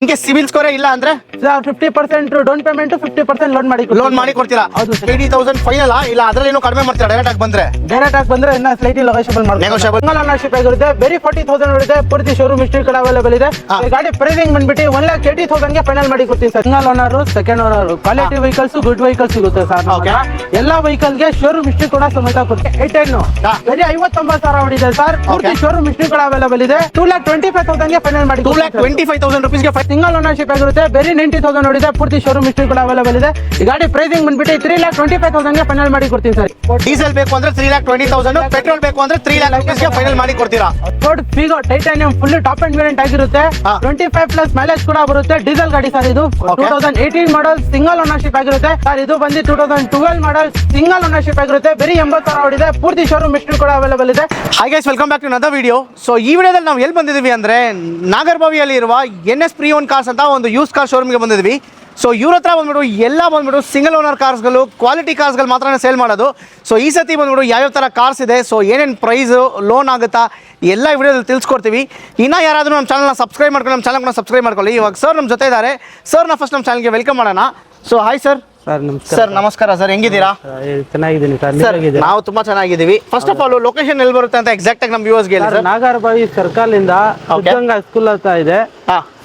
ನಿಮಗೆ civil score ಇಲ್ಲ ಅಂದ್ರೆ 50% ಡೌನ್ ಪೇಮೆಂಟ್ 50% ಲೋನ್ ಮಾಡಿ ಕೊಡ್ತೀರಾ? ಹೌದು 80,000 ಫೈನಲ್ ಇಲ್ಲ ಅದ್ರಲ್ಲಿ ಏನೋ ಕಡಿಮೆ ಮಾಡ್ತೀರಾ? ಡೈರೆಕ್ಟ್ ಆಗಿ ಬಂದ್ರೆ ಇನ್ನ ಸ್ಲೈಟ್ಲಿ Negotiable. ಸಿಂಗಲ್ ಓನರ್ಶಿಪ್ ಆಗಿರುತ್ತೆ. ಬರೀ 40,000 ಇದೆ. ಪೂರ್ತಿ ಶೋರೂಮ್ ಹಿಸ್ಟ್ರಿ ಕೂಡ ಅವೈಲೇಬಲ್ ಇದೆ. ಈ ಗಾಡಿ ಪ್ರೈಸಿಂಗ್ ಬಂದ್ಬಿಟ್ಟು 1,80,000 ಗೆ ಫೈನಲ್ ಮಾಡಿ ಕೊಡ್ತೀನಿ sir. Single owner, second owner, quality vehicles, good vehicles ಸಿಗುತ್ತೆ ಸರ್. ಎಲ್ಲಾ ವೆಹಿಕಲ್ ಗೆ ಶೋರೂಮ್ ಹಿಸ್ಟ್ರಿ ಕೂಡ ಸಮೇತ ಕೊಡ್ತೀವಿ. 810 ಬರೀ 59,000 ಹೊಡಿದೆ ಸರ್. ಪೂರ್ತಿ ಶೋರೂಮ್ ಹಿಸ್ಟ್ರಿ ಕೂಡ ಅವೈಲೇಬಲ್ ಇದೆ. 2,25,000 ಗೆ ಫೈನಲ್ ಮಾಡಿ 2,25,000 rupees ಸಿಂಗಲ್ ಓನರ್ಶಿಪ್ ಆಗಿರುತ್ತೆ. ಬರೀ 90,000 ನೋಡಿದೆ. ಪೂರ್ತಿ ಶೋರೂಮ್ ಹಿಸ್ಟ್ರಿ ಕೂಡ ಅವೈಲೇಬಲ್ ಇದೆ. ಈ ಗಾಡಿ ಪ್ರೈಸಿಂಗ್ ಬಂದ್ಬಿಟ್ಟು 3,25,000 ಗೆ ಫೈನಲ್ ಮಾಡಿ ಕೊಡ್ತೀನಿ ಸರ್. ಡೀಸೆಲ್ ಬೇಕು ಅಂದ್ರೆ 3,20,000, ಪೆಟ್ರೋಲ್ ಬೇಕು ಅಂದ್ರೆ 3 lakh rupees ಗೆ ಫೈನಲ್ ಮಾಡಿ ಕೊಡ್ತೀರಾ? Ford Figo titanium full top end variant ಆಗಿರುತ್ತೆ. 25+ ಮೈಲೇಜ್ ಕೂಡ ಬರುತ್ತೆ. ಡೀಸೆಲ್ ಗಾಡಿ ಸರ್ ಇದು. 2018 ಮಾಡಲ್ ಸಿಂಗಲ್ ಓನರ್ಶಿಪ್ ಆಗಿರುತ್ತೆ ಸರ್. ಇದು ಬಂದು 2012 ಮಾಡಲ್ ಸಿಂಗಲ್ ಓನರ್ಶಿಪ್ ಆಗಿರುತ್ತೆ. ಬರೀ 80,000 ಹೊಡಿದೆ. ಪೂರ್ತಿ ಶೋರೂಮ್ ಹಿಸ್ಟ್ರಿ ಕೂಡ ಅವೈಲೇಬಲ್ ಇದೆ. Hi guys, welcome back to another video. So ಈ ವಿಡಿಯೋದಲ್ಲಿ ನಾವು ಎಲ್ಲಿ ಬಂದಿದ್ದೀವಿ ಅಂದ್ರೆ ನಾಗರಬಾವಿಯಲ್ಲಿ ಇರುವ NS ಪ್ರೀ-ಓನ್ ಕಾರ್ಸ್ ಅಂತ ಒಂದು ಯೂಸ್ ಕಾರ್ ಶೋರೂಮ್ಗೆ ಬಂದಿದ್ದೀವಿ. ಸೊ ಇವ್ರ ಹತ್ರ ಬಂದ್ಬಿಟ್ಟು ಸಿಂಗಲ್ ಓನರ್ ಕಾರ್ಸ್ಗಳು, ಕ್ವಾಲಿಟಿ ಕಾರ್ಸ್ಗಳು ಮಾತ್ರ ಸೇಲ್ ಮಾಡೋದು. ಸೊ ಈ ಸತಿ ಬಂದ್ಬಿಟ್ಟು ಯಾವ್ಯಾವ ಥರ ಕಾರ್ಸ್ ಇದೆ, ಸೊ ಏನೇನು ಪ್ರೈಸು, ಲೋನ್ ಆಗುತ್ತಾ, ಎಲ್ಲ ವಿಡಿಯೋದಲ್ಲಿ ತಿಳಿಸ್ಕೊಡ್ತೀವಿ. ಇನ್ನೂ ಯಾರಾದರೂ ನಮ್ಮ ಚಾನಲ್ನ ಸಬ್ಸ್ಕ್ರೈಬ್ ಮಾಡ್ಕೊಂಡು ನಮ್ಮ ಚಾನಲ್ನ ಸಬ್ಸ್ಕ್ರೈಬ್ ಮಾಡ್ಕೊಳ್ಳಿ. ಇವಾಗ ಸರ್ ನಮ್ಮ ಜೊತೆ ಇದ್ದಾರೆ. ಸರ್ನ ಫಸ್ಟ್ ನಮ್ಮ ಚಾನಲ್ಗೆ ವೆಲ್ಕಮ್ ಮಾಡೋಣ. So hi sir. ಸರ್ ನಮಸ್ಕಾರ ಸರ್, ಹೆಂಗಿದ್ದೀರಾ? ಚೆನ್ನಾಗಿದ್ದೀನಿ ಸರ್. ನಾವು ತುಂಬಾ ಚೆನ್ನಾಗಿದ್ದೀವಿ. ಫಸ್ಟ್ ಆಫ್ ಆಲ್ ಲೊಕೇಶನ್ ಎಲ್ಲಿ ಬರುತ್ತೆ ಅಂತ ಎಕ್ಸಾಕ್ಟ್ ಆಗಿ ನಮ್ಮ ವ್ಯೂವರ್ಸ್ಗೆ ಹೇಳಿ ಸರ್. ನಾಗರಬಾವಿ ಸರ್ಕಲ್ ಇಂದ ಸಿದ್ಧಗಂಗಾ ಸ್ಕೂಲ್ ಹತ್ರ ಇದೆ.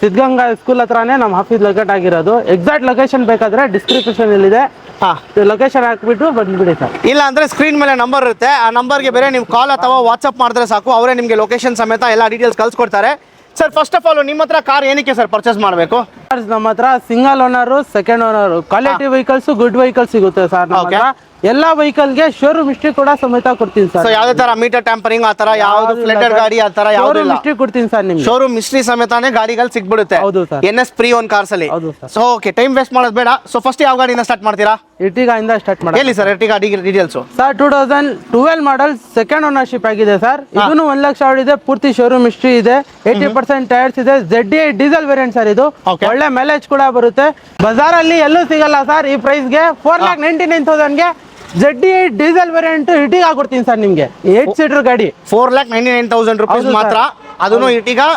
ಸಿದ್ಧಗಂಗಾ ಸ್ಕೂಲ್ ಹತ್ರನೇ ನಮ್ಮ ಆಫೀಸ್ ಲೊಕೇಟ್ ಆಗಿರೋದು. ಎಕ್ಸಾಕ್ಟ್ ಲೊಕೇಶನ್ ಬೇಕಾದ್ರೆ ಡಿಸ್ಕ್ರಿಪ್ಷನ್ ಇದೆ, ಲೊಕೇಶನ್ ಹಾಕ್ಬಿಟ್ಟು ಬಂದ್ಬಿಡಿ ಸರ್. ಇಲ್ಲ ಅಂದ್ರೆ ಸ್ಕ್ರೀನ್ ಮೇಲೆ ನಂಬರ್ ಇರುತ್ತೆ, ಆ ನಂಬರ್ಗೆ ಬೇರೆ ನೀವು ಕಾಲ್ ಅಥವಾ ವಾಟ್ಸ್ಆಪ್ ಮಾಡಿದ್ರೆ ಸಾಕು, ಅವರೇ ನಿಮಗೆ ಲೊಕೇಶನ್ ಸಮೇತ ಎಲ್ಲ ಡೀಟೇಲ್ಸ್ ಕಳ್ಸಿಕೊಡ್ತಾರೆ. ಸರ್ ಫಸ್ಟ್ ಆಫ್ ಆಲ್ ನಿಮ್ಮ ಹತ್ರ ಕಾರ್ ಏನಕ್ಕೆ ಸರ್ ಪರ್ಚೇಸ್ ಮಾಡಬೇಕು? ನಮ್ಮ ಹತ್ರ single owner, second owner, quality vehicles, good vehicles ಸಿಗುತ್ತೆ ಸರ್. ಎಲ್ಲಾ ವೆಹಿಕಲ್ ಗೆ ಶೋರೂಮ್ ಹಿಸ್ಟ್ರಿ ಕೂಡ ಸಮೇತ ಕೊಡ್ತೀನಿ ಸರ್. ಯಾವ್ದೇ ತರ ಮೀಟರ್ ಟ್ಯಾಂಪರಿಂಗ್ ಆ ತರ ಯಾವ್ದು ಫ್ಲಟರ್ ಗಾಡಿ ಆ ತರ ಯಾವ್ದು ಇಲ್ಲ, ಹಿಸ್ಟ್ರಿ ಕೊಡ್ತೀನಿ ಸರ್ ನಿಮ್ಗೆ. ಶೋರೂಮ್ ಹಿಸ್ಟ್ರಿ ಸಮೇತಾನೆ ಗಾಡಿಗಳು ಸಿಗ್ಬಿಡುತ್ತೆ. ಹೌದು ಸರ್. NS ಪ್ರೀ-ಓನ್ ಕಾರ್ಸ್ ಅಲ್ಲಿ. ಸೊ ಓಕೆ, ಟೈಮ್ ವೇಸ್ಟ್ ಮಾಡೋದು ಬೇಡ. ಸೊ ಫಸ್ಟ್ ಯಾವ ಗಾಡಿಯಿಂದ ಸ್ಟಾರ್ಟ್ ಮಾಡ್ತೀರಾ? ಎರ್ಟಿಗಾ ಇಂದ ಸ್ಟಾರ್ಟ್ ಮಾಡಿ. ಹೇಳಿ ಸರ್ ಎರ್ಟಿಗಾ ಡೀಟೇಲ್ಸ್. ಸರ್ 2012 ಮಾಡಲ್ ಸೆಕೆಂಡ್ ಓನರ್ಶಿಪ್ ಆಗಿದೆ ಸರ್. ಇದನ್ನು 1,00,000 ಹೊಡಿದೆ. ಪೂರ್ತಿ ಶೋರೂಮ್ ಹಿಸ್ಟ್ರಿ ಇದೆ. 80% ಟೈರ್ಸ್ ಇದೆ. ZDI ಡೀಸೆಲ್ ವೇರಿಯಂಟ್ ಸರ್ ಇದು. ಒಳ್ಳೆ ಮೈಲೇಜ್ ಕೂಡ ಬರುತ್ತೆ. ಬಜಾರ್ ಅಲ್ಲಿ ಎಲ್ಲೂ ಸಿಗಲ್ಲ ಸರ್ ಈ ಪ್ರೈಸ್ ಗೆ. 4,99,000 ಗೆ ZDI ಡೀಸೆಲ್ ವೇರಿಯಂಟ್ ಇಟಿಗಾ ಕೊಡ್ತೀನಿ ಸರ್ ನಿಮ್ಗೆ. 8 ಸೀಟರ್ ಗಾಡಿ 4,99,000 rupees ಮಾತ್ರ. ಅದನ್ನು ಇಟಿಗಾ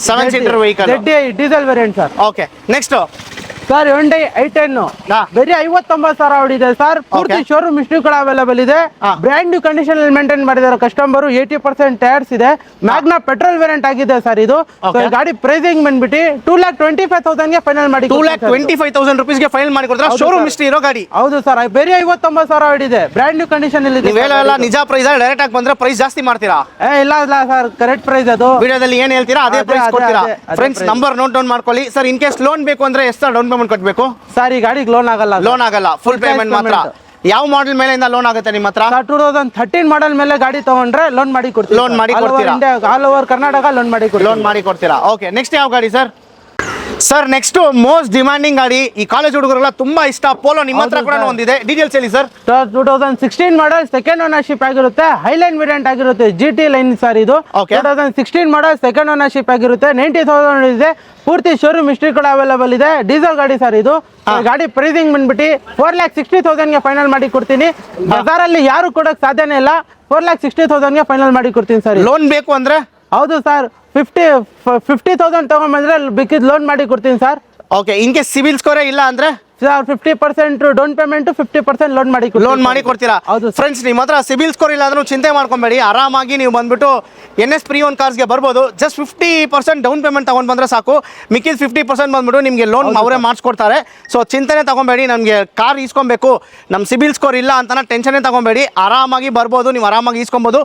7 seater vehicle ZDI diesel variant sir. Okay, next sir Hyundai i10 ಬರೀ 59,000 ಹೊಡಿದೆ ಸರ್. ಪೂರ್ತಿ ಶೋರೂಮ್ ಹಿಸ್ಟ್ರಿ ಕೂಡ ಅವೈಲೇಬಲ್ ಇದೆ. ಬ್ರ್ಯಾಂಡ್ ನ್ಯೂ ಕಂಡೀಷನ್ ಅಲ್ಲಿ ಮೇಂಟೈನ್ ಮಾಡಿದಾರೆ ಕಸ್ಟಮರ್. 80% ಟೈರ್ಸ್ ಇದೆ. ಮ್ಯಾಗ್ನಾ ಪೆಟ್ರೋಲ್ ವೇರಿಯಂಟ್ ಆಗಿದೆ ಸರ್ ಇದು. ಗಾಡಿ ಪ್ರೈಸಿಂಗ್ ಬಂದ್ಬಿಟ್ಟು 2,25,000 ಗೆ ಫೈನಲ್ ಮಾಡಿ 2,25,000 rupees ಗೆ ಫೈನಲ್ ಮಾಡಿ ಕೊಡ್ತಾರೆ. ಶೋರೂಮ್ ಹಿಸ್ಟ್ರಿ ಇರೋ ಗಾಡಿ. ಹೌದು ಸರ್. ಬರೀ 59,000 ಹೊಡಿದೆ. ಬ್ರ್ಯಾಂಡ್ ನ್ಯೂ ಕಂಡೀಷನ್ ಅಲ್ಲಿ ಇದೆ. ನೀವೆಲ್ಲ ನಿಜ ಪ್ರೈಸ್ ಡೈರೆಕ್ಟ್ ಆಗಿ ಬಂದ್ರೆ ಪ್ರೈಸ್ ಜಾಸ್ತಿ ಮಾಡ್ತೀರಾ? ಇಲ್ಲ ಸರ್, ಕರೆಕ್ಟ್ ಪ್ರೈಸ್ ಅದು. ವಿಡಿಯೋದಲ್ಲಿ ಏನ್ ಹೇಳ್ತೀರಾ ಅದೇ ಪ್ರೈಸ್ ಕೊಡ್ತೀರಾ. ಫ್ರೆಂಡ್ಸ್ ನಂಬರ್ ನೋಟ್ ಡೌನ್ ಮಾಡ್ಕೊಳ್ಳಿ. ಸರ್ ಇನ್ ಕೇಸ್ ಲೋನ್ ಬೇಕು ಅಂದ್ರೆ ಎಷ್ಟು ಡೌನ್ ಪೇಮೆಂಟ್ ಕಟ್ಟಬೇಕು ಸರ್? ಈ ಗಾಡಿಗೆ ಲೋನ್ ಆಗಲ್ಲ. ಲೋನ್ ಆಗಲ್ಲ, ಫುಲ್ ಪೇಮೆಂಟ್ ಮಾತ್ರ. ಯಾವ ಮಾಡೆಲ್ ಮೇಲಿಂದ ಲೋನ್ ಆಗುತ್ತೆ ನಿಮ್ಮ ಹತ್ರ? 2013 ಮಾಡೆಲ್ ಮೇಲೆ ಗಾಡಿ ತಗೊಂಡ್ರೆ ಲೋನ್ ಮಾಡಿ ಕೊಡ್ತೀವಿ. ಲೋನ್ ಮಾಡಿ ಕೊಡ್ತೀರಾ? ಆಲ್ ಓವರ್ ಕರ್ನಾಟಕ ಲೋನ್ ಮಾಡಿ ಕೊಡ್ತೀರಾ. ಓಕೆ, ನೆಕ್ಸ್ಟ್ ಯಾವ ಗಾಡಿ sir? Sir next most demanding ಗಾಡಿ, ಈ ಕಾಲೇಜ್ ಹುಡುಗರೆಲ್ಲ ತುಂಬಾ ಇಷ್ಟ, ಪೋಲೋ. ನಿಮ್ಮ ಹತ್ರ ಕೂಡ ಒಂದಿದೆ, ಡೀಟೇಲ್ಸ್ ಹೇಳಿ ಸರ್. 2016 ಮಾಡಲ್ ಸೆಕೆಂಡ್ ಓನರ್ಶಿಪ್ ಆಗಿರುತ್ತೆ. ಹೈಲೈನ್ ವೇರಿಯಂಟ್ ಆಗಿರುತ್ತೆ. GT ಲೈನ್ ಸರ್ ಇದು. 2016 ಮಾಡಲ್ ಸೆಕೆಂಡ್ ಓನರ್ಶಿಪ್ ಆಗಿರುತ್ತೆ. 90,000 ಇದೆ. ಪೂರ್ತಿ ಶೋರೂಮ್ ಹಿಸ್ಟ್ರಿ ಕೂಡ ಅವೈಲೇಬಲ್ ಇದೆ. ಡೀಸೆಲ್ ಗಾಡಿ ಸರ್ ಇದು. ಗಾಡಿ ಪ್ರೈಸಿಂಗ್ ಬಂದ್ಬಿಟ್ಟು 4,60,000 ಗೆ ಫೈನಲ್ ಮಾಡಿ ಕೊಡ್ತೀನಿ. ಬಜಾರಲ್ಲಿ ಯಾರು ಕೊಡಕ್ ಸಾಧ್ಯನೇ ಇಲ್ಲ. 4,60,000 ಗೆ ಫೈನಲ್ ಮಾಡಿ ಕೊಡ್ತೀನಿ ಸರ್. ಲೋನ್ ಬೇಕು ಅಂದ್ರೆ? ಹೌದು ಸರ್. 50,000 ತಗೊಂಡ್ಬಂದ್ರೆ ಬೇಕಿದ್ ಲೋನ್ ಮಾಡಿ ಕೊಡ್ತೀನಿ sir. Okay, in case civil score ಇಲ್ಲ ಅಂದ್ರೆ 50% ಡೌನ್ ಪೇಮೆಂಟ್, 50% ಲೋನ್ ಮಾಡಿ ಕೊಡ್ತೀರಾ? ಫ್ರೆಂಡ್ಸ್, ನಿಮ್ಮ ಹತ್ರ ಸಿವಿಲ್ ಸ್ಕೋರ್ ಇಲ್ಲ ಅಂದ್ರೂ ಚಿಂತೆ ಮಾಡ್ಕೊಂಬೇಡಿ. ಆರಾಮಾಗಿ ನೀವು ಬಂದ್ಬಿಟ್ಟು NS ಪ್ರೀ-ಓನ್ ಕಾರ್ಸ್ಗೆ ಬರ್ಬೋದು. ಜಸ್ಟ್ 50% ಡೌನ್ ಪೇಮೆಂಟ್ ತಗೊಂಡ್ ಬಂದ್ರೆ ಸಾಕು. ಮಿಕ್ಕಿದ 50% ಬಂದ್ಬಿಟ್ಟು ನಿಮಗೆ ಲೋನ್ ಅವರೇ ಮಾಡಿಸ್ಕೊಡ್ತಾರೆ. ಸೊ ಚಿಂತೆನೆ ತಗೊಂಬೇಡಿ. ನಮಗೆ ಕಾರ್ ಈಸ್ಕೊಬೇಕು, ನಮ್ಮ ಸಿವಿಲ್ ಸ್ಕೋರ್ ಇಲ್ಲ ಅಂತ ಟೆನ್ಷನ್ ತಗೊಂಬೇಡಿ. ಆರಾಮಾಗಿ ಬರ್ಬೋದು, ನೀವು ಆರಾಮಾಗಿ ಈಸ್ಕೊಬೋದು.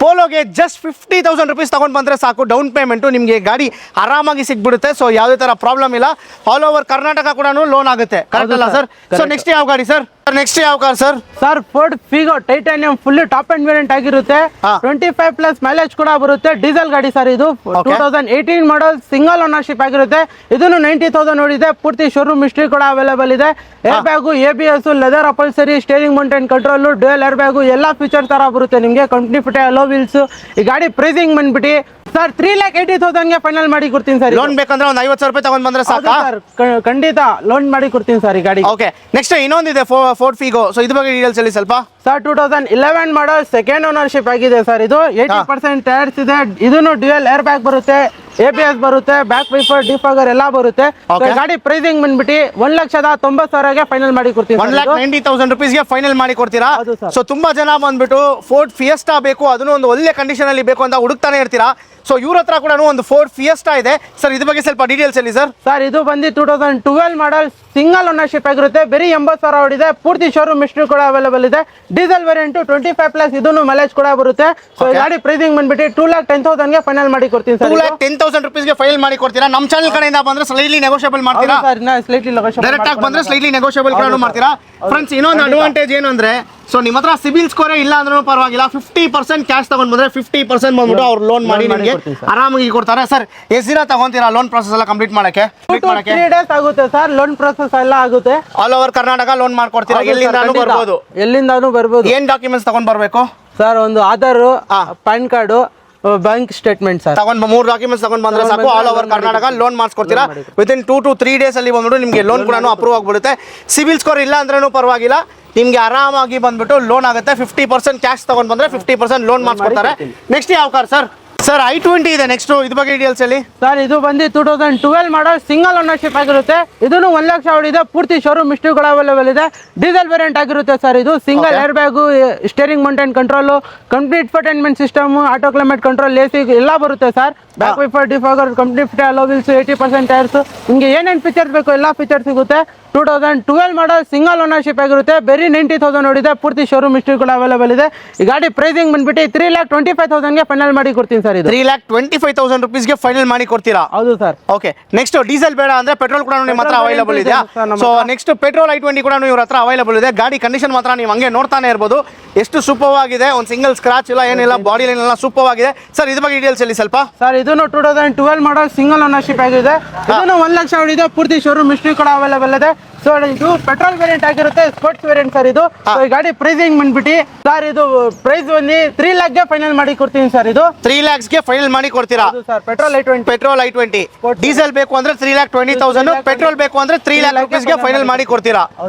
ಪೋಲೋಗೆ ಜಸ್ಟ್ 50,000 rupees ತಗೊಂಡು ಬಂದರೆ ಸಾಕು. ಡೌನ್ ಪೇಮೆಂಟು ನಿಮಗೆ ಗಾಡಿ ಆರಾಮಾಗಿ ಸಿಗ್ಬಿಡುತ್ತೆ. ಸೊ ಯಾವುದೇ ಥರ ಪ್ರಾಬ್ಲಮ್ ಇಲ್ಲ. ಆಲ್ ಓವರ್ ಕರ್ನಾಟಕ ಕೂಡ ಲೋನ್ ಆಗುತ್ತೆ. ಕರೆಕ್ಟ್ ಅಲ್ಲ ಸರ್? ಸೊ ನೆಕ್ಸ್ಟ್ ಯಾವ ಗಾಡಿ ಸರ್? ನೆಕ್ಸ್ಟ್ ಯಾವ car sir? Sir Ford Figo titanium full top end variant ಆಗಿರುತ್ತೆ. 25+ ಮೈಲೇಜ್ ಕೂಡ ಬರುತ್ತೆ. ಡೀಸೆಲ್ ಗಾಡಿ ಸರ್ ಇದು. 2018 ಮಾಡಲ್ ಸಿಂಗಲ್ ಓನರ್ಶಿಪ್ ಆಗಿರುತ್ತೆ. ಇದನ್ನು 90,000 ನೋಡಿದೆ. ಪೂರ್ತಿ ಶೋರೂಮ್ ಹಿಸ್ಟ್ರಿ ಕೂಡ ಅವೈಲೇಬಲ್ ಇದೆ. Air bag, ABS, leather upholstery, steering mountain control, dual air bag ಎಲ್ಲ ಫೀಚರ್ ತರ ಬರುತ್ತೆ ನಿಮಗೆ. Company fit hello wheels. ಈ ಗಾಡಿ ಪ್ರೈಸಿಂಗ್ ಬಂದ್ಬಿಟ್ಟು ಸರ್ 3,80,000 ಗೆ ಫೈನಲ್ ಮಾಡಿ ಕೊಡ್ತೀನಿ ಸರ್. ಲೋನ್ ಬೇಕಂದ್ರೆ ಒಂದು 50,000 ರೂಪಾಯಿ ತಗೊಂಡ್ ಬಂದ್ರೆ ಸಾಕಾ? ಖಂಡಿತ ಲೋನ್ ಮಾಡಿ ಕೊಡ್ತೀನಿ ಸರ್ ಈ ಗಾಡಿ. ಓಕೆ, ನೆಕ್ಸ್ಟ್ ಇನ್ನೊಂದಿದೆ ಫೋರ್ಡ್ ಫಿಗೋ. ಸೊ ಇದ್ರ ಬಗ್ಗೆ ಡೀಟೇಲ್ಸ್ ಹೇಳಿ ಸ್ವಲ್ಪ. ಸರ್ 2011 ಮಾಡಲ್ ಸೆಕೆಂಡ್ ಓನರ್ಶಿಪ್ ಆಗಿದೆ ಸರ್ ಇದು. 80% ಟೈರ್ಸ್ ಇದೆ. ಇದನ್ನು ಡ್ಯುಯಲ್ ಏರ್ ಬ್ಯಾಗ್ ಬರುತ್ತೆ. ABS ಬರುತ್ತೆ, ಬ್ಯಾಕ್ ವೈಫರ್, ಡಿಫಾಗರ್ ಎಲ್ಲ ಬರುತ್ತೆ. So, ಈ ಗಾಡಿ ಪ್ರೈಸಿಂಗ್ ಬಂದ್ಬಿಟ್ಟು 1,90,000 ಫೈನಲ್ ಮಾಡಿ ಕೊಡ್ತೀನಿ. 1,90,000 ರುಪೀಸ್ಗೆ ಫೈನಲ್ ಮಾಡಿ ಕೊಡ್ತೀರಾ? ಹೌದು sir. ಸೊ ತುಂಬಾ ಜನ ಬಂದ್ಬಿಟ್ಟು ಫೋರ್ಡ್ ಫಿಯೆಸ್ಟಾ ಬೇಕು, ಅದನ್ನು ಒಂದು ಒಳ್ಳೆ ಕಂಡೀಷನ್ ಅಲ್ಲಿ ಬೇಕು ಅಂತ ಹುಡುಕ್ತಾನೆ ಇರ್ತೀರಾ. ಸೊ ಇವ್ರ ಹತ್ರ ಕೂಡ ಒಂದು ಫೋರ್ಡ್ ಫಿಯೆಸ್ಟಾ ಇದೆ ಸರ್. ಇದ್ರ ಬಗ್ಗೆ ಸ್ವಲ್ಪ ಡೀಟೇಲ್ಸ್ ಹೇಳಿ ಸರ್. ಸರ್ ಇದು ಬಂದು 2012 ಮಾಡಲ್, ಸಿಂಗಲ್ ಓನರ್ಶಿಪ್ ಆಗಿರುತ್ತೆ, ಬರೀ 80,000 ಓಡಿದೆ, ಪೂರ್ತಿ ಶೋರೂಮ್ ಹಿಸ್ಟ್ರಿ ಕೂಡ ಅವೈಲೇಬಲ್ ಇದೆ. ಡೀಸೆಲ್ ವೇರಿಯಂಟ್ 25+ ಇದನ್ನು ಮೈಲೇಜ್ ಕೂಡ ಬರುತ್ತೆ. ಸೊ ಈ ಗಾಡಿ ಪ್ರೈಸಿಂಗ್ ಬಂದ್ಬಿಟ್ಟು 2,10,000 ಫೈನಲ್ ಮಾಡಿ ಕೊಡ್ತೀನಿ ಸರ್. 2,10,000 ರುಪೀಸ್ಗೆ ಫೈನಲ್ ಮಾಡಿ ಕೊಡ್ತೀರಾ? ನಮ್ಮ ಚಾನಲ್ ಕಡೆಯಿಂದ ಬಂದ್ರೆ ಸ್ಲೈಟ್ಲಿ ನೆಗೋಷಿಯಬಲ್ ಮಾಡ್ತೀರಾ? ಸ್ಲೈಟ್ಲಿ ಡೈರೆಕ್ಟ್ ಆಗಿ ಬಂದ್ರೆ ಸ್ಲೈಟ್ಲಿ ನೆಗೋಷಿಯಬಲ್ ಕೂಡ ಮಾಡ್ತೀರಾ? ಫ್ರೆಂಡ್ಸ್, ಇನ್ನೊಂದು ಅಡ್ವಾಂಟೇಜ್ ಏನು ಅಂದ್ರೆ, ಸೊ ನಿಮ್ಮ ಹತ್ರ ಸಿಬಿಲ್ ಸ್ಕೋರ್ ಇಲ್ಲ ಅಂದ್ರೂ ಪರವಾಗಿಲ್ಲ, 50% ಕ್ಯಾಶ್ ತಗೊಂಡ್ ಬಂದ್ರೆ 50% ಬಂದ್ಬಿಟ್ಟು ಅವ್ರು ಲೋನ್ ಮಾಡಿ ನಿಮಗೆ ಆರಾಮಾಗಿ ಕೊಡ್ತಾರೆ. ಸರ್ ಎಷ್ಟು ದಿನ ತಗೊಂತೀರಾ ಲೋನ್ ಪ್ರಾಸೆಸ್ ಎಲ್ಲ ಕಂಪ್ಲೀಟ್ ಮಾಡಕ್ಕೆ? 3 days ಆಗುತ್ತೆ ಸರ್, ಲೋನ್ ಪ್ರೊಸೆಸ್ ಎಲ್ಲ ಆಗುತ್ತೆ. ಆಲ್ ಓವರ್ ಕರ್ನಾಟಕ ಲೋನ್ ಮಾಡ್ಕೊಡ್ತೀರಾ? ಎಲ್ಲಿಂದಾನು ಬರ್ಬೋದು? ಎಲ್ಲಿಂದಾನು ಬರ್ಬೋದು. ಏನ್ ಡಾಕ್ಯುಮೆಂಟ್ಸ್ ತಗೊಂಡ್ ಬರ್ಬೇಕು ಸರ್? ಒಂದು Aadhaar, pan card, bank statement sir. ತಗೊಂಡ್ 3 ಡಾಕ್ಯುಮೆಂಟ್ಸ್ ತಗೊಂಡ್ ಬಂದ್ರೆ ಸಾಕು, ಆಲ್ ಓವರ್ ಕರ್ನಾಟಕ ಲೋನ್ ಮಾಡಿಸ್ಕೊಡ್ತೀರಾ. ವಿತಿನ್ 2 to 3 days ಅಲ್ಲಿ ಬಂದ್ಬಿಟ್ಟು ನಿಮಗೆ ಲೋನ್ ಕೂಡ ಅಪ್ರೂವ್ ಆಗ್ಬಿಡುತ್ತೆ. ಸಿಬಿಲ್ ಸ್ಕೋರ್ ಇಲ್ಲ ಅಂದ್ರೂ ಪರವಾಗಿಲ್ಲ, ನಿಮ್ಗೆ ಆರಾಮಾಗಿ ಬಂದ್ಬಿಟ್ಟು ಲೋನ್ ಆಗುತ್ತೆ. 50% ಕ್ಯಾಶ್ ತಗೊಂಡ್ ಬಂದ್ರೆ 50% ಲೋನ್ ಮಾಡಿಸ್ಕೊಡ್ತಾರೆ. ನೆಕ್ಸ್ಟ್ ಯಾವ ಕಾರ್ ಸರ್? ಸರ್ i20 ಇದೆ ನೆಕ್ಸ್ಟ್, ಇದ್ರ ಬಗ್ಗೆ ಡೀಟೇಲ್ಸ್ ಹೇಳಿ ಸರ್. ಇದು ಬಂದು 2012 ಮಾಡಲ್, ಸಿಂಗಲ್ ಓನರ್ಶಿಪ್ ಆಗಿರುತ್ತೆ. ಇದನ್ನು 1,00,000 ಓಡಿದೆ, ಪೂರ್ತಿ ಶೋರೂಮ್ ಹಿಸ್ಟ್ರಿಗಳು ಅವೈಲೇಬಲ್ ಇದೆ. ಡೀಸೆಲ್ ವೇರಿಯಂಟ್ ಆಗಿರುತ್ತೆ ಸರ್. ಇದು single air bag, steering mountain control, complete infotainment system, auto climate control, AC ಎಲ್ಲ ಬರುತ್ತೆ sir. Back wiper, defogger, complete hello wheels, 80% tyres, ನಿಮಗೆ ಏನೇನು ಫೀಚರ್ಸ್ ಬೇಕು ಎಲ್ಲ ಫೀಚರ್ಸ್ ಸಿಗುತ್ತೆ. 2012 ಮಾಡಲ್, ಸಿಂಗಲ್ ಓನರ್ಶಿಪ್ ಆಗಿರುತ್ತೆ, ಬರೀ 90,000 ಓಡಿದೆ, ಪೂರ್ತಿ ಶೋರೂಮ್ ಹಿಸ್ಟ್ರಿ ಕೂಡ ಅವೈಲೇಬಲ್ ಇದೆ. ಈ ಗಾಡಿ ಪ್ರೈಸಿಂಗ್ ಬಂದ್ಬಿಟ್ಟು 3,25,000 ಫೈನಲ್ ಮಾಡಿ ಕೊಡ್ತೀನಿ ಸರ್. ಇದು 3,25,000 ರುಪೀಸ್ಗೆ ಫೈನಲ್ ಮಾಡಿ ಕೊಡ್ತೀರಾ? ಹೌದು ಸರ್. ಓಕೆ, ನೆಕ್ಸ್ಟ್ ಡೀಸೆಲ್ ಬೇಡ ಅಂದ್ರೆ ಪೆಟ್ರೋಲ್ ಕೂಡ ನಿಮ್ಮ ಹತ್ರ ಅವೈಲೇಬಲ್ ಇದೆ. ಸೊ ನೆಕ್ಸ್ಟ್ ಪೆಟ್ರೋಲ್ i20 ಕೂಡ ಇವ್ರ ಹತ್ರ ಅವೈಲೇಬಲ್ ಇದೆ. ಗಾಡಿ ಕಂಡೀಷನ್ ಮಾತ್ರ ನೀವು ಹಂಗೆ ನೋಡ್ತಾನೆ ಇರ್ಬೋದು, ಎಷ್ಟು ಸೂಪರ್ ಆಗಿದೆ. ಒಂದು ಸಿಂಗಲ್ ಸ್ಕ್ರಾಚ್ ಇಲ್ಲ, ಏನಿಲ್ಲ, ಬಾಡಿ ಲೈನ್ ಎಲ್ಲ ಸೂಪರ್ ಆಗಿದೆ ಸರ್. ಇದ್ರ ಬಗ್ಗೆ ಡೀಟೇಲ್ಸ್ ಹೇಳಿ ಸ್ವಲ್ಪ. ಸರ್ ಇದನ್ನು 2012 ಮಾಡಲ್, ಸಿಂಗಲ್ ಓನರ್ಶಿಪ್ ಆಗಿದೆ. ಇದನ್ನು 1,00,000 ಓಡಿದೆ, ಪೂರ್ತಿ ಶೋರೂಮ್ ಹಿಸ್ಟ್ರಿ ಕೂಡ ಅವೈಲೇಬಲ್ ಇದೆ. ಸೊ ಇದು ಪೆಟ್ರೋಲ್ ವೇರಿಯಂಟ್ ಆಗಿರುತ್ತೆ, ಸ್ಪೋರ್ಟ್ಸ್ ವೇರಿಯಂಟ್ ಸರ್. ಇದು ಈ ಗಾಡಿ ಪ್ರೈಸಿಂಗ್ ಬಂದ್ಬಿಟ್ಟು ಸರ್, ಇದು ಪ್ರೈಸ್ ಬಂದು 3 lakhಗೆ ಫೈನಲ್ ಮಾಡಿ ಕೊಡ್ತೀನಿ ಸರ್. ಇದು 3 lakhsಗೆ ಫೈನಲ್ ಮಾಡಿ ಕೊಡ್ತೀರಾ ಸರ್? ಪೆಟ್ರೋಲ್ i20, ಡೀಸೆಲ್ ಬೇಕು ಅಂದ್ರೆ 3,20,000, ಪೆಟ್ರೋಲ್ ಬೇಕು ಅಂದ್ರೆ 3 lakh ರುಪೀಸ್ಗೆ ಫೈನಲ್ ಮಾಡಿ ಕೊಡ್ತೀರಾ?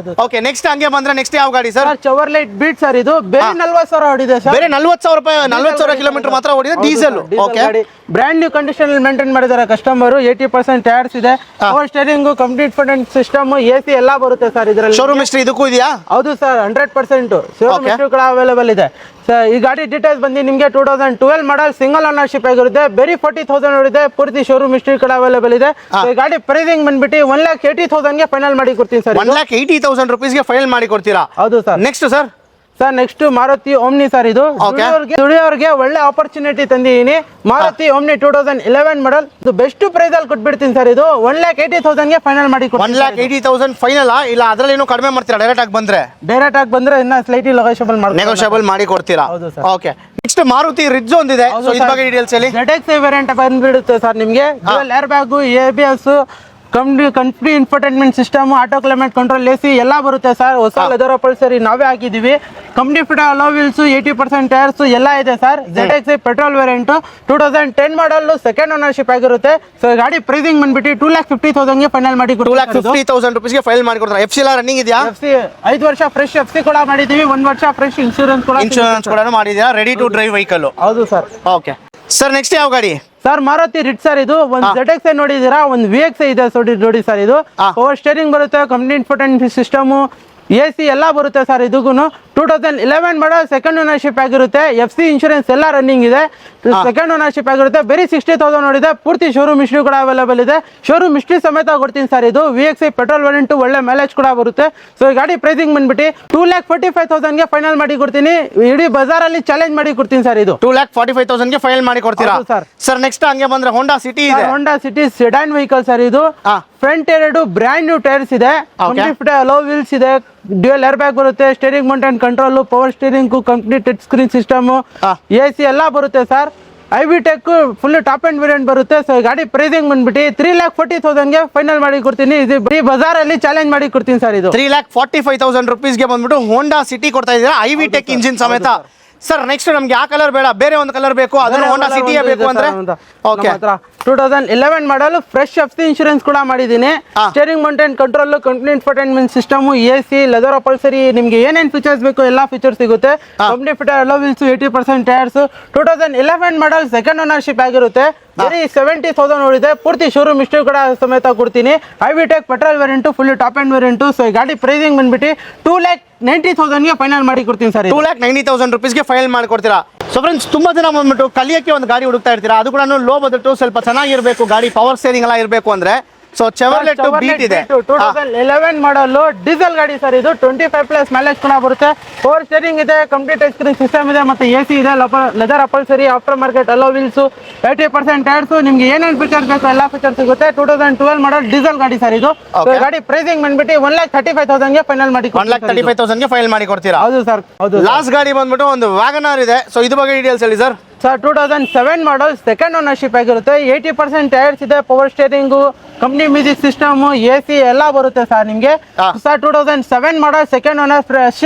ಓಕೆ, ನೆಕ್ಸ್ಟ್ ಹಂಗೆ ಬಂದ್ರೆ ನೆಕ್ಸ್ಟ್ ಯಾವ ಗಾಡಿ ಸರ್? Chevrolet beet sir. ಇದು ಬೇರೆ 40,000 ಓಡಿದೆ ಸರ್. ಬೇರೆ 40,000 ರೂಪಾಯಿ, 40,000 ಕಿಲೋಮೀಟರ್ ಮಾತ್ರ ಓಡಿದೆ, diesel. Okay, brand new condition maintain ಮಾಡಿದ್ದಾರೆ ಕಸ್ಟಮರ್. 80% ಟೈರ್ಸ್ ಇದೆ, ಪವರ್ ಸ್ಟೇರಿಂಗ್, ಕಂಪ್ಲೀಟ್ ಫೋಟೆಂಟ್ ಸಿಸ್ಟಮ್, AC ಎಲ್ಲ ಬರುತ್ತೆ ಸರ್ ಇದರಲ್ಲಿ. ಶೋರೂಮ್ ಹಿಸ್ಟ್ರಿ ಇದಕ್ಕೂ ಇದೆಯಾ? ಹೌದು ಸರ್, 100% ಶೋರೂಮ್ ಹಿಸ್ಟ್ರಿ ಕೂಡ ಅವೈಲೇಬಲ್ ಇದೆ ಸರ್. ಈ ಗಾಡಿ ಡೀಟೇಲ್ಸ್ ಬಂದು ನಿಮಗೆ 2012 ಮಾಡಲ್, ಸಿಂಗಲ್ ಓನರ್ಶಿಪ್ ಆಗಿರುತ್ತೆ, ಬರೀ 40,000 ಓಡಿದೆ, ಪೂರ್ತಿ ಶೋರೂಮ್ ಹಿಸ್ಟ್ರಿ ಕೂಡ ಅವೈಲೇಬಲ್ ಇದೆ. ಈ ಗಾಡಿ ಪ್ರೈಸಿಂಗ್ ಬಂದ್ಬಿಟ್ಟು 1,80,000 ಫೈನಲ್ ಮಾಡಿ ಕೊಡ್ತೀನಿ ಸರ್. 1,80,000 ರುಪೀಸ್ಗೆ ಫೈನಲ್ ಮಾಡಿ ಕೊಡ್ತೀರಾ? ಹೌದು sir. Next sir? Sir next Maruti Omni sir. ಇದು ದುಡಿಯೋರ್ಗೆ ಒಳ್ಳೆ ಆಪರ್ಚುನಿಟಿ ತಂದಿದ್ದೀನಿ. ಮಾರುತಿ ಓಮ್ನಿ 2011 ಮಾಡಲ್, ಇದು ಬೆಸ್ಟ್ ಪ್ರೈಸ್ ಅಲ್ಲಿ ಕೊಟ್ಬಿಡ್ತೀನಿ ಸರ್. ಇದು 1,80,000 ಫೈನಲ್ ಮಾಡಿ ಕೊಡ್ತೀನಿ. 1,80,000 ಫೈನಲ್ ಇಲ್ಲ, ಅದ್ರಲ್ಲಿ ಏನು ಕಡಿಮೆ ಮಾಡ್ತೀರಾ? ಡೈರೆಕ್ಟ್ ಆಗಿ ಬಂದ್ರೆ ಇನ್ನ ಸ್ಲೈಟ್ಲಿ ನೆಗೋಷಿಯಬಲ್ ಮಾಡಿ ಕೊಡ್ತೀರಾ? ಓಕೆ, ನೆಕ್ಸ್ಟ್ ಮಾರುತಿ ರಿಡ್ಜ್ ಒಂದಿದೆ, ಸೊ ಇದ್ರ ಬಗ್ಗೆ ಡೀಟೇಲ್ಸ್ ಹೇಳಿ. ZX ವೇರಿಯಂಟ್ ಬಂದ್ಬಿಡುತ್ತೆ ಸರ್ ನಿಮಗೆ. Dual air bag, ABS, complete infotainment system, auto climate control, AC ಎಲ್ಲ ಬರುತ್ತೆ ಸರ್. ಹೊಸ ಲೆದರ್ ಅಪಲ್ಸರಿ ನಾವೇ ಹಾಕಿದೀವಿ. ಕಂಪ್ಲೀಟ್ ಅಲೋ ವೀಲ್ಸ್, 80% ಟೈರ್ಸ್ ಎಲ್ಲ ಇದೆ ಸರ್. ZX ಪೆಟ್ರೋಲ್ ವೇರಿಯಂಟ್ 2010 ಮಾಡಲ್, ಸೆಕೆಂಡ್ ಓನರ್ಶಿಪ್ ಆಗಿರುತ್ತೆ. ಸೊ ಗಾಡಿ ಪ್ರೈಸಿಂಗ್ ಬಂದ್ಬಿಟ್ಟು 2,50,000 ಫೈನಲ್ ಮಾಡಿ 2,50,000 ರುಪೀಸ್ಗೆ ಫೈಲ್ ಮಾಡಿ ಕೊಡ್ತಾರೆ. FC ಎಲ್ಲ ರನ್ನಿಂಗ್ ಇದೆಯಾ? FC 5 ವರ್ಷ ಫ್ರೆಶ್ FC ಕೂಡ ಮಾಡಿದೀವಿ, 1 ವರ್ಷ ಫ್ರೆಶ್ ಇನ್ಶೂರೆನ್ಸ್ ಕೂಡ ಮಾಡಿದ್ಯಾ? Ready to drive vehicle. ಹೌದು ಸರ್. ಓಕೆ ಸರ್, ನೆಕ್ಸ್ಟ್ ಯಾವ ಗಾಡಿ ಸರ್? Maruti writ sir. ಇದು ಒಂದು ZX ನೋಡಿದೀರಾ, ಒಂದು VX ಇದೆ ನೋಡಿ ಸರ್. ಇದು ಪವರ್ ಸ್ಟೇರಿಂಗ್ ಬರುತ್ತೆ, ಕಂಪ್ಲೀಟ್ ಇನ್ಫೋಟೈನ್ಮೆಂಟ್ ಸಿಸ್ಟಮ್, AC ಎಲ್ಲ ಬರುತ್ತೆ ಸರ್. ಇದಕ್ಕೂ 2011 ಮಾಡಲ್, ಸೆಕೆಂಡ್ ಓನರ್ಶಿಪ್ ಆಗಿರುತ್ತೆ. FC ಇನ್ಶೂರೆನ್ಸ್ ಎಲ್ಲ ರನ್ನಿಂಗ್ ಇದೆ. ಸೆಕೆಂಡ್ ಓನರ್ಶಿಪ್ ಆಗಿರುತ್ತೆ, ಬರೀ 60,000 ನೋಡಿದೆ, ಪೂರ್ತಿ ಶೋರೂಮ್ ಹಿಸ್ಟ್ರಿ ಕೂಡ ಅವೈಲೇಬಲ್ ಇದೆ. ಶೋರೂಮ್ ಹಿಸ್ಟ್ರಿ ಸಮೇತ ಕೊಡ್ತೀನಿ ಸರ್. ಇದು VX ಪೆಟ್ರೋಲ್ ವೇರಿಯಂಟ್, ಒಳ್ಳೆ ಮೈಲೇಜ್ ಕೂಡ ಬರುತ್ತೆ. ಸೊ ಈ ಗಾಡಿ ಪ್ರೈಸಿಂಗ್ ಬಂದ್ಬಿಟ್ಟು 2,45,000 ಫೈನಲ್ ಮಾಡಿ ಕೊಡ್ತೀನಿ. ಇಡೀ ಬಜಾರಲ್ಲಿ ಚಾಲೆಂಜ್ ಮಾಡಿ ಕೊಡ್ತೀನಿ ಸರ್. ಇದು 2,45,000 ಫೈನಲ್ ಮಾಡಿ ಕೊಡ್ತೀರಾ ಸರ್? ನೆಕ್ಸ್ಟ್ ಹಂಗೆ ಬಂದ್ರೆ ಹೋಂಡಾ ಸಿಟಿ ಇದೆ. Honda City sedan vehicle sir. ಇದು ಫ್ರಂಟ್ 2 ಬ್ರ್ಯಾಂಡ್ ನ್ಯೂ ಟೈರ್ಸ್ ಇದೆ, ಅಲೋ ವೀಲ್ಸ್ ಇದೆ, ಡ್ಯುಯಲ್ ಏರ್ ಬ್ಯಾಗ್ ಬರುತ್ತೆ, steering mountain control, power steering, complete touch screen system, AC ಎಲ್ಲ ಬರುತ್ತೆ sir. IVTEC full top end variant ಬರುತ್ತೆ. So ಗಾಡಿ pricing ಬಂದ್ಬಿಟ್ಟು 3,40,000 final ಮಾಡಿ ಕೊಡ್ತೀನಿ. ಇದು ಬರೀ ಬಜಾರಲ್ಲಿ ಚಾಲೆಂಜ್ ಮಾಡಿ ಕೊಡ್ತೀನಿ ಸರ್. ಇದು 3,45,000 ರುಪೀಸ್ಗೆ ಬಂದ್ಬಿಟ್ಟು ಹೋಂಡಾ ಸಿಟಿ ಕೊಡ್ತಾ ಇದ್ದೀರಾ, IVTEC ಇಂಜಿನ್ ಸಮೇತ. ಸರ್ ನೆಕ್ಸ್ಟ್ ನಮ್ಗೆ ಯಾವ ಕಲರ್ ಬೇಡ, ಬೇರೆ ಒಂದು ಕಲರ್ ಬೇಕು, ಅದನ್ನು ಹೋಂಡಾ ಸಿಟಿಯೇ ಬೇಕು ಅಂದ್ರೆ? ಓಕೆ, 2011 ಮಾಡಲ್ ಫ್ರೆಶ್ ಎಫ್ ಸಿ ಇನ್ಶೂರೆನ್ಸ್ ಕೂಡ ಮಾಡಿದ್ದೀನಿ. Steering mountain control, company infotainment system, AC, leather upholstery, ನಿಮ್ಗೆ ಏನೇನ್ ಫೀಚರ್ಸ್ ಬೇಕು ಎಲ್ಲ ಫೀಚರ್ಸ್ ಸಿಗುತ್ತೆ. Company fitter hello wheels, 80% tyres. 2011 model second ownership ಆಗಿರುತ್ತೆ. ಬರೀ 70,000 ಓಡಿದೆ. ಪೂರ್ತಿ ಶೋರೂಮ್ ಹಿಸ್ಟ್ರಿ ಕೂಡ ಸಮೇತ ಕೊಡ್ತೀನಿ. IVTEC petrol variant, full top end variant. So ಈ ಗಾಡಿ ಪ್ರೈಸಿಂಗ್ ಬಂದ್ಬಿಟ್ಟು 2,90,000ಗೆ ಫೈನಲ್ ಮಾಡಿ ಕೊಡ್ತೀನಿ ಸರ್. 2,90,000 ರುಪೀಸ್ಗೆ ಫೈನಲ್ ಮಾಡ್ಕೊಡ್ತೀರಾ. ಸೊ ಫ್ರೆಂಡ್ಸ್, ತುಂಬಾ ಜನ ಬಂದ್ಬಿಟ್ಟು ಕಲಿಯೋಕ್ಕೆ ಒಂದು ಗಾಡಿ ಹುಡುಕ್ತಾ ಇರ್ತೀರಾ, ಅದು ಕೂಡ ಲೋ ಬಜೆಟ್, ಸ್ವಲ್ಪ ಚೆನ್ನಾಗಿರ್ಬೇಕು ಗಾಡಿ, ಪವರ್ ಸ್ಟೇರಿಂಗ್ ಎಲ್ಲ ಇರಬೇಕು ಅಂದ್ರೆ. ಸೊ ಚೆವರ್ಲೆಟ್ ಬೀಟ್ ಇದೆ, 2011 ಮಾಡಲ್ ಡೀಸೆಲ್ ಗಾಡಿ ಸರ್. ಇದು 25+ ಮೈಲೇಜ್ ಕೂಡ ಬರುತ್ತೆ. ಪವರ್ ಸ್ಟೇರಿಂಗ್ ಇದೆ, ಕಂಪ್ಲೀಟ್ ಟಚ್ ಸ್ಕ್ರೀನ್ ಸಿಸ್ಟಮ್ ಇದೆ, ಮತ್ತೆ AC ಇದೆ, leather upholstery, after market hello wheels, 80% tyres. ನಿಮ್ಗೆ ಏನೇನು ಫೀಚರ್ಸ್ ಬೇಕು ಎಲ್ಲ ಫೀಚರ್ಸ್ ಸಿಗುತ್ತೆ. 2012 ಮಾಡಲ್ ಡೀಸೆಲ್ ಗಾಡಿ ಸರ್ ಇದು. ಗಾಡಿ ಪ್ರೈಸಿಂಗ್ ಬಂದ್ಬಿಟ್ಟು 1,35,000ಗೆ ಫೈನಲ್ ಮಾಡಿ 1,35,000ಗೆ ಫೈನಲ್ ಮಾಡಿ ಕೊಡ್ತೀರಾ. ಹೌದು ಸರ್, ಹೌದು. ಲಾಸ್ಟ್ ಗಾಡಿ ಬಂದ್ಬಿಟ್ಟು ಒಂದು ವ್ಯಾಗನಾರ್ ಇದೆ. ಸೊ ಇದು ಬಗ್ಗೆ ಡೀಟೇಲ್ಸ್ ಹೇಳಿ ಸರ್. ಸರ್ 2007 ಮಾಡಲ್ ಸೆಕೆಂಡ್ ಓನರ್ಶಿಪ್ ಆಗಿರುತ್ತೆ. 80% ಟೈರ್ಸ್ ಇದೆ, power steering, company music system, AC ಎಲ್ಲ ಬರುತ್ತೆ ಸರ್ ನಿಮಗೆ. Sir 2007 model second owner, fresh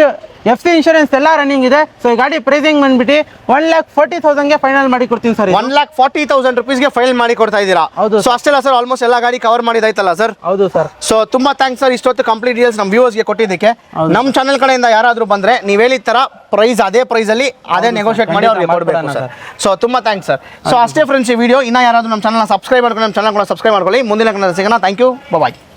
FC insurance ಎಲ್ಲ ರನ್ನಿಂಗ್ ಇದೆ. ಸೊ ಈ ಗಾಡಿ ಪ್ರೈಸಿಂಗ್ ಬಂದ್ಬಿಟ್ಟು 1,40,000ಗೆ ಫೈನಲ್ ಮಾಡಿ ಕೊಡ್ತೀನಿ ಸರ್. 1,40,000 ರುಪೀಸ್ಗೆ ಫೈನಲ್ ಮಾಡಿ ಕೊಡ್ತಾ ಇದ್ದೀರಾ. ಹೌದು. ಸೊ ಅಷ್ಟೆಲ್ಲ ಸರ್, ಆಲ್ಮೋಸ್ಟ್ ಎಲ್ಲ ಗಾಡಿ ಕವರ್ ಮಾಡಿದಾಯ್ತಲ್ಲ ಸರ್. ಹೌದು ಸರ್. ಸೊ ತುಂಬಾ ಥ್ಯಾಂಕ್ಸ್ ಸರ್, ಇಷ್ಟೊತ್ತು ಕಂಪ್ಲೀಟ್ ಡೀಟೇಲ್ಸ್ ನಮ್ಮ ವ್ಯೂವರ್ಸ್ಗೆ ಕೊಟ್ಟಿದ್ದಕ್ಕೆ. ನಮ್ಮ ಚಾನಲ್ ಕಡೆಯಿಂದ ಯಾರಾದರೂ ಬಂದ್ರೆ ನೀವು ಹೇಳಿದ ತರ ಪ್ರೈಸ್ ಅದೇ ಪ್ರೈಸ್ ಅಲ್ಲಿ ಅದೇ ನೆಗೋಷಿಯೇಟ್ ಮಾಡಿ ಅವ್ರಿಗೆ ಕೊಡಬೇಕು ಸರ್. ಸೊ ತುಂಬಾ ಥ್ಯಾಂಕ್ಸ್ ಸರ್. ಸೊ ಅಷ್ಟೇ ಫ್ರೆಂಡ್ಸ್, ಈ ವಿಡಿಯೋ ಇನ್ನ ಯಾರಾದರೂ ನಮ್ಮ ಚಾನಲ್ನ ಸಬ್ಸ್ಕ್ರೈಬ್ ಮಾಡ್ಕೊಂಡು ನಮ್ಮ ಚಾನಲ್ ಕೂಡ ಸಬ್ಸ್ಕ್ರೈಬ್ ಮಾಡ್ಕೊಳ್ಳಿ. ಮುಂದಿನ ಕನ್ನಡ ಸಿಗೋಣ. Thank you, bye.